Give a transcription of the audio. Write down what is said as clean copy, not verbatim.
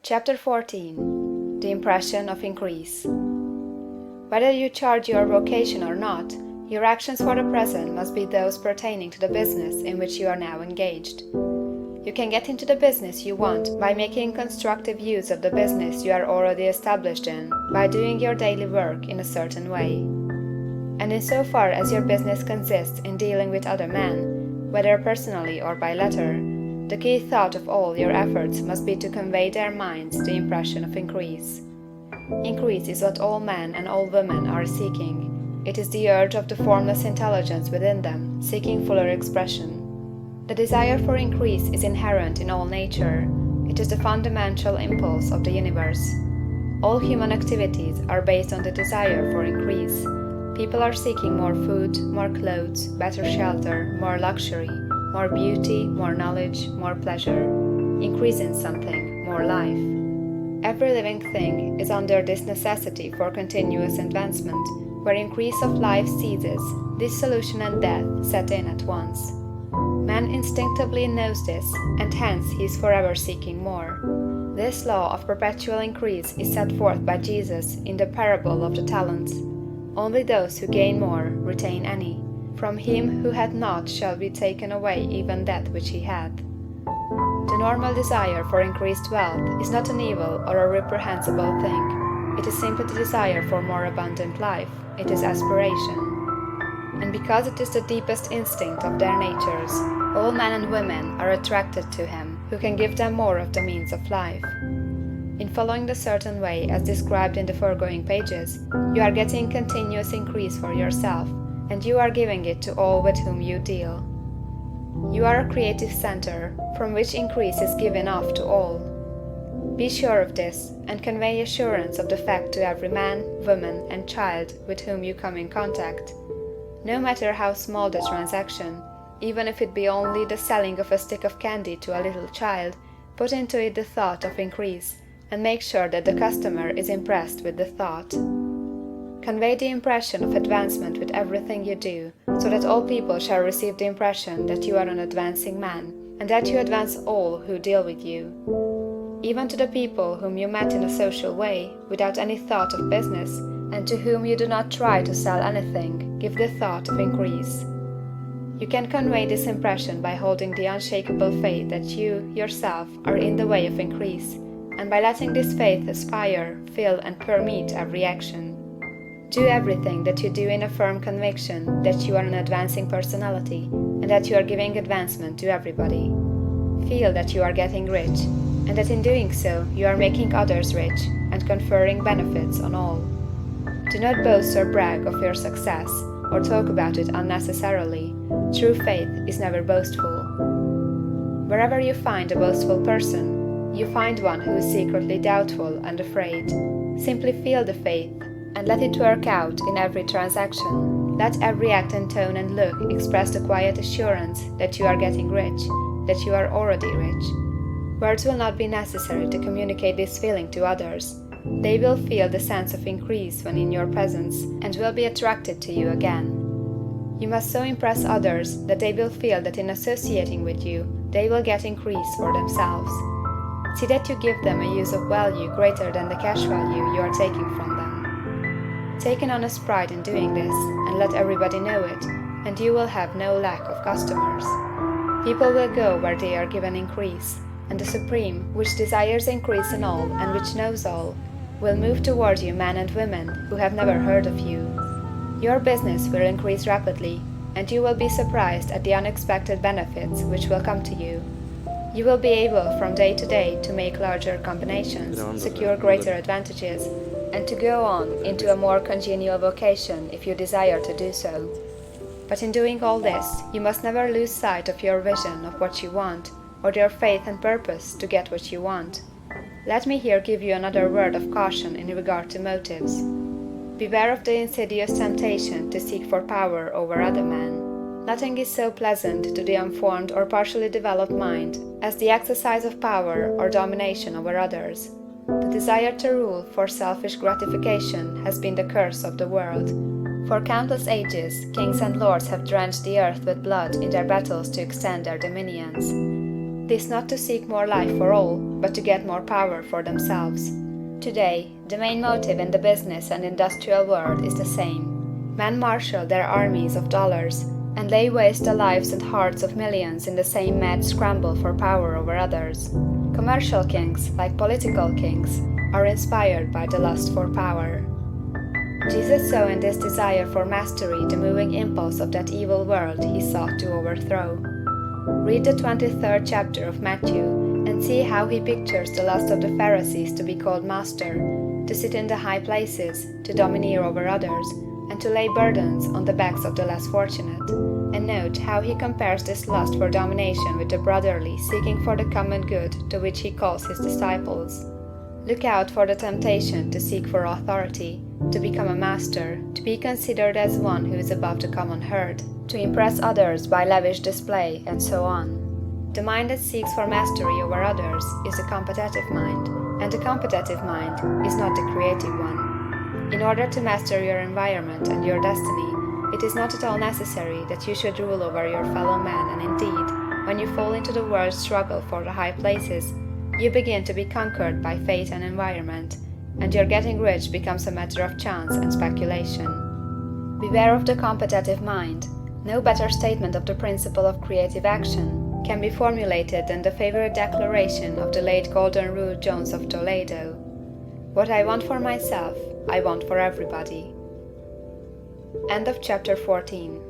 Chapter 14. The Impression of Increase. Whether you charge your vocation or not, your actions for the present must be those pertaining to the business in which you are now engaged. You can get into the business you want by making constructive use of the business you are already established in, by doing your daily work in a certain way. And in so far as your business consists in dealing with other men, whether personally or by letter, the key thought of all your efforts must be to convey their minds the impression of increase. Increase is what all men and all women are seeking. It is the urge of the formless intelligence within them, seeking fuller expression. The desire for increase is inherent in all nature. It is the fundamental impulse of the universe. All human activities are based on the desire for increase. People are seeking more food, more clothes, better shelter, more luxury, more beauty, more knowledge, more pleasure. Increase in something, more life. Every living thing is under this necessity for continuous advancement. Where increase of life ceases, dissolution and death set in at once. Man instinctively knows this, and hence he is forever seeking more. This law of perpetual increase is set forth by Jesus in the parable of the talents. Only those who gain more retain any. From him who had not shall be taken away even that which he had. The normal desire for increased wealth is not an evil or a reprehensible thing. It is simply the desire for more abundant life. It is aspiration. And because it is the deepest instinct of their natures, all men and women are attracted to him who can give them more of the means of life. In following the certain way as described in the foregoing pages, you are getting continuous increase for yourself, and you are giving it to all with whom you deal. You are a creative center, from which increase is given off to all. Be sure of this, and convey assurance of the fact to every man, woman, and child with whom you come in contact. No matter how small the transaction, even if it be only the selling of a stick of candy to a little child, put into it the thought of increase, and make sure that the customer is impressed with the thought. Convey the impression of advancement with everything you do, so that all people shall receive the impression that you are an advancing man, and that you advance all who deal with you. Even to the people whom you met in a social way, without any thought of business, and to whom you do not try to sell anything, give the thought of increase. You can convey this impression by holding the unshakable faith that you, yourself, are in the way of increase, and by letting this faith aspire, fill, and permeate every action. Do everything that you do in a firm conviction that you are an advancing personality, and that you are giving advancement to everybody. Feel that you are getting rich, and that in doing so you are making others rich, and conferring benefits on all. Do not boast or brag of your success, or talk about it unnecessarily. True faith is never boastful. Wherever you find a boastful person, you find one who is secretly doubtful and afraid. Simply feel the faith, and let it work out in every transaction. Let every act and tone and look express the quiet assurance that you are getting rich, that you are already rich. Words will not be necessary to communicate this feeling to others. They will feel the sense of increase when in your presence, and will be attracted to you again. You must so impress others that they will feel that in associating with you, they will get increase for themselves. See that you give them a use of value greater than the cash value you are taking from them. Take an honest pride in doing this, and let everybody know it, and you will have no lack of customers. People will go where they are given increase, and the Supreme, which desires increase in all and which knows all, will move toward you men and women who have never heard of you. Your business will increase rapidly, and you will be surprised at the unexpected benefits which will come to you. You will be able from day to day to make larger combinations, secure greater advantages, and to go on into a more congenial vocation if you desire to do so. But in doing all this, you must never lose sight of your vision of what you want, or your faith and purpose to get what you want. Let me here give you another word of caution in regard to motives. Beware of the insidious temptation to seek for power over other men. Nothing is so pleasant to the unformed or partially developed mind as the exercise of power or domination over others. The desire to rule for selfish gratification has been the curse of the world. For countless ages, kings and lords have drenched the earth with blood in their battles to extend their dominions. This not to seek more life for all, but to get more power for themselves. Today, the main motive in the business and industrial world is the same. Men marshal their armies of dollars and lay waste the lives and hearts of millions in the same mad scramble for power over others. Commercial kings, like political kings, are inspired by the lust for power. Jesus saw in this desire for mastery the moving impulse of that evil world he sought to overthrow. Read the 23rd chapter of Matthew and see how he pictures the lust of the Pharisees to be called master, to sit in the high places, to domineer over others, and to lay burdens on the backs of the less fortunate. And note how he compares this lust for domination with the brotherly seeking for the common good to which he calls his disciples. Look out for the temptation to seek for authority, to become a master, to be considered as one who is above the common herd, to impress others by lavish display, and so on. The mind that seeks for mastery over others is the competitive mind, and the competitive mind is not the creative one. In order to master your environment and your destiny, it is not at all necessary that you should rule over your fellow men, and indeed, when you fall into the world's struggle for the high places, you begin to be conquered by fate and environment, and your getting rich becomes a matter of chance and speculation. Beware of the competitive mind. No better statement of the principle of creative action can be formulated than the favorite declaration of the late Golden Rule Jones of Toledo: "What I want for myself, I want for everybody." End of chapter 14.